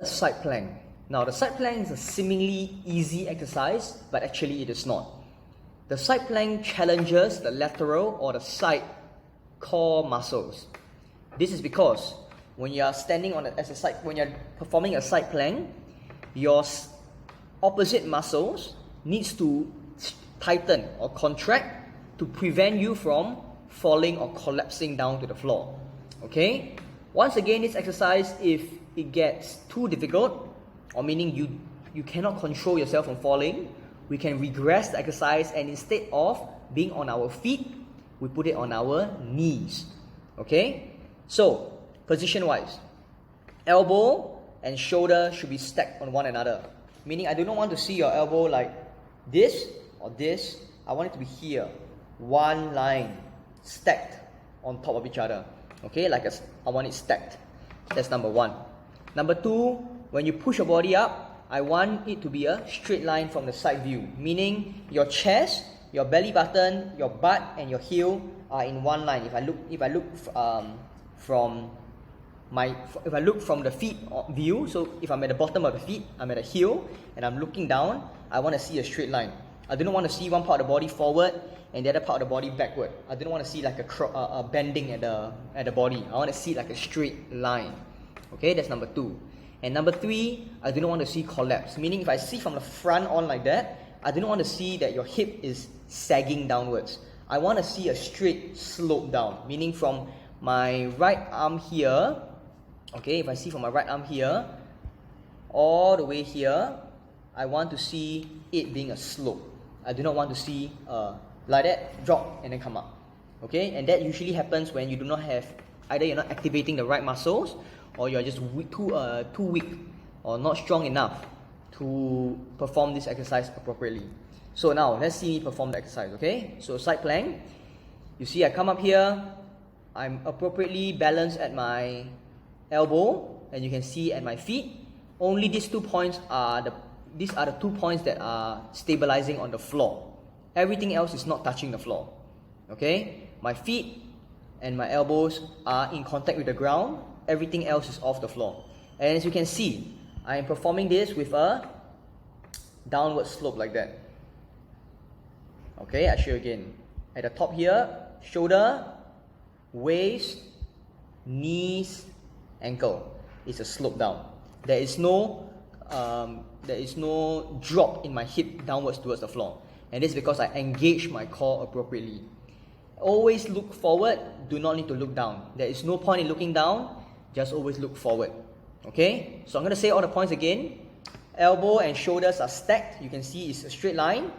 Side plank. Now the side plank is a seemingly easy exercise, but actually it is not. The side plank challenges the lateral or the side core muscles. This is because when you are standing on when you are performing a side plank, your opposite muscles needs to tighten or contract to prevent you from falling or collapsing down to the floor. Okay? Once again, this exercise, if it gets too difficult, or meaning you cannot control yourself from falling, we can regress the exercise, and instead of being on our feet, we put it on our knees. Okay? So, position-wise, elbow and shoulder should be stacked on one another. Meaning, I do not want to see your elbow like this or this. I want it to be here. One line, stacked on top of each other. Okay? I want it stacked. That's number one. Number two, when you push your body up, I want it to be a straight line from the side view. Meaning, your chest, your belly button, your butt, and your heel are in one line. If I look from the feet view, so if I'm at the bottom of the feet, I'm at the heel, and I'm looking down, I want to see a straight line. I don't want to see one part of the body forward and the other part of the body backward. I don't want to see like a bending at the body. I want to see like a straight line. Okay, that's number two. And number three, I do not want to see collapse. Meaning, if I see from the front on like that, I do not want to see that your hip is sagging downwards. I want to see a straight slope down. Meaning, from my right arm here, okay, if I see from my right arm here, all the way here, I want to see it being a slope. I do not want to see like that, drop and then come up. Okay, and that usually happens when you do not have, either you're not activating the right muscles, or you're just too weak or not strong enough to perform this exercise appropriately. So now, let's see me perform the exercise, okay? So side plank, you see I come up here, I'm appropriately balanced at my elbow, and you can see at my feet, only these 2 points are the 2 points that are stabilizing on the floor. Everything else is not touching the floor, okay? My feet and my elbows are in contact with the ground. Everything else is off the floor. And as you can see, I am performing this with a downward slope like that. Okay, I show you again. At the top here, shoulder, waist, knees, ankle. It's a slope down. There is no drop in my hip downwards towards the floor. And this is because I engage my core appropriately. Always look forward, do not need to look down. There is no point in looking down. Just always look forward. Okay? So I'm going to say all the points again. Elbow and shoulders are stacked. You can see it's a straight line.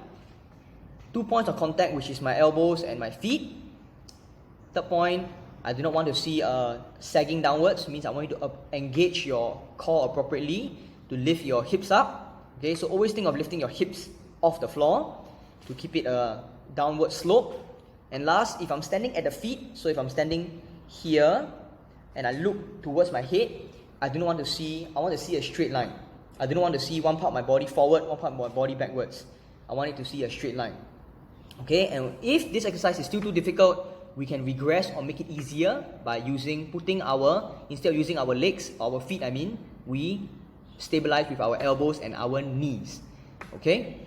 2 points of contact, which is my elbows and my feet. Third point, I do not want to see sagging downwards. Means I want you to engage your core appropriately to lift your hips up. Okay? So always think of lifting your hips off the floor to keep it a downward slope. And last, if I'm standing at the feet, so if I'm standing here, and I look towards my head, I want to see a straight line. I don't want to see one part of my body forward, one part of my body backwards. I want it to see a straight line. Okay, and if this exercise is still too difficult, we can regress or make it easier by instead of using our legs, our feet, we stabilize with our elbows and our knees. Okay?